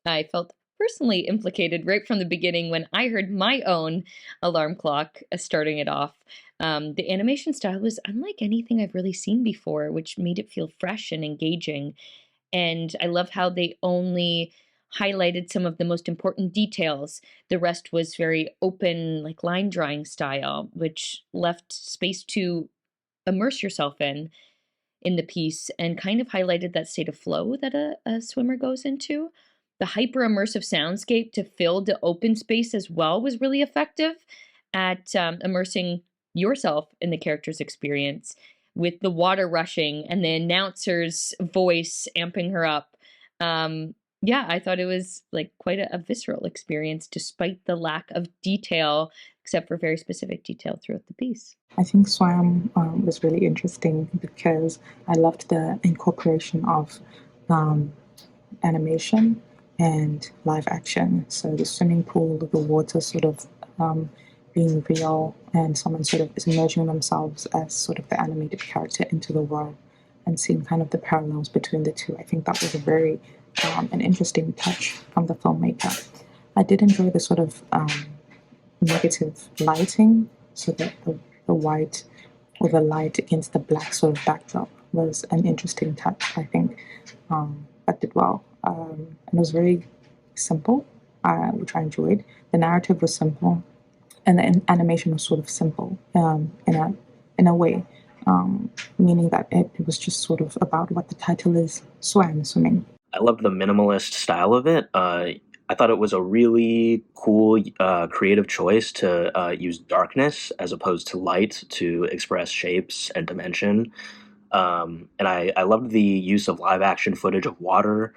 I felt personally implicated right from the beginning when I heard my own alarm clock starting it off. The animation style was unlike anything I've really seen before, which made it feel fresh and engaging. And I love how they only highlighted some of the most important details. The rest was very open, like line drawing style, which left space to immerse yourself in the piece and kind of highlighted that state of flow that a swimmer goes into. The hyper immersive soundscape to fill the open space as well was really effective at immersing yourself in the character's experience with the water rushing and the announcer's voice amping her up. Yeah, I thought it was like quite a visceral experience despite the lack of detail, except for very specific detail throughout the piece. I think SWAM was really interesting because I loved the incorporation of um, animation and live action. So the swimming pool, the water sort of being real, and someone sort of is immersing themselves as sort of the animated character into the world and seeing kind of the parallels between the two. I think that was a very an interesting touch from the filmmaker. I did enjoy the sort of negative lighting, so that the white or the light against the black sort of backdrop was an interesting touch, I think, that did well. And it was very simple, which I enjoyed. The narrative was simple, and the animation was sort of simple in a way, meaning that it was just sort of about what the title is, swam, swimming. I loved the minimalist style of it. I thought it was a really cool, creative choice to use darkness as opposed to light to express shapes and dimension. And I loved the use of live action footage of water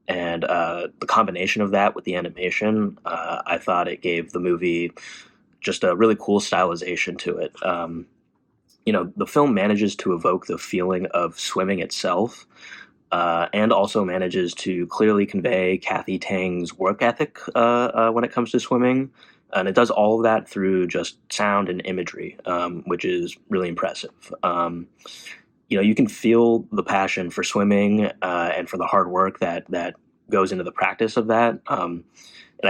and the combination of that with the animation. I thought it gave the movie just a really cool stylization to it. The film manages to evoke the feeling of swimming itself, and also manages to clearly convey Cathy Teng's work ethic when it comes to swimming. And it does all of that through just sound and imagery, which is really impressive. You can feel the passion for swimming and for the hard work that goes into the practice of that. And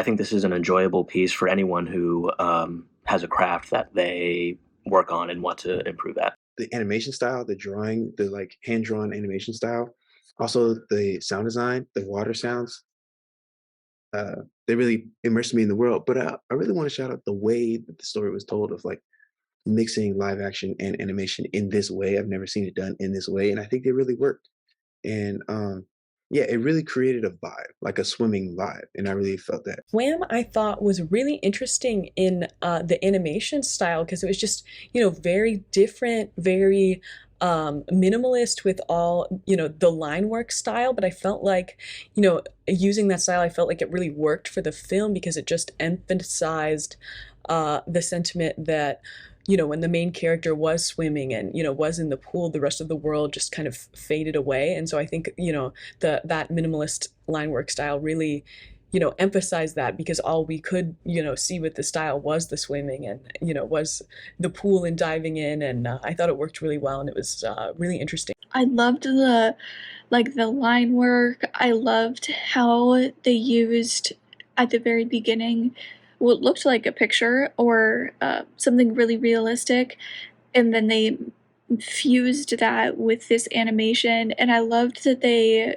I think this is an enjoyable piece for anyone who has a craft that they work on and want to improve at. The animation style, the drawing, the like hand drawn animation style, also the sound design, the water sounds, they really immersed me in the world. But I really want to shout out the way that the story was told of like mixing live action and animation in this way. I've never seen it done in this way, and I think it really worked. And yeah, it really created a vibe, like a swimming vibe, and I really felt that. Wham, I thought was really interesting in the animation style because it was just, very different, very minimalist with all, the line work style. But I felt like, using that style, I felt like it really worked for the film because it just emphasized the sentiment that when the main character was swimming and, was in the pool, the rest of the world just kind of faded away. And so I think, that minimalist line work style really, emphasized that because all we could, see with the style was the swimming and, was the pool and diving in. And I thought it worked really well and it was really interesting. I loved the line work. I loved how they used at the very beginning what looked like a picture or something really realistic, and then they fused that with this animation. And I loved that they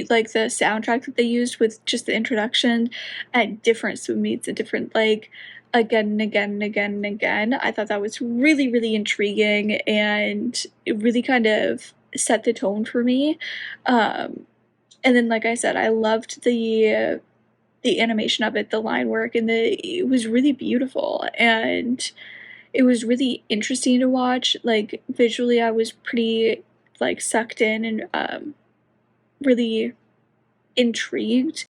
like the soundtrack that they used with just the introduction at different swim meets, at different like again and again and again and again. I thought that was really, really intriguing, and it really kind of set the tone for me. And then, like I said, I loved the animation of it, the line work, and it was really beautiful, and it was really interesting to watch. Like visually, I was pretty like sucked in and really intrigued.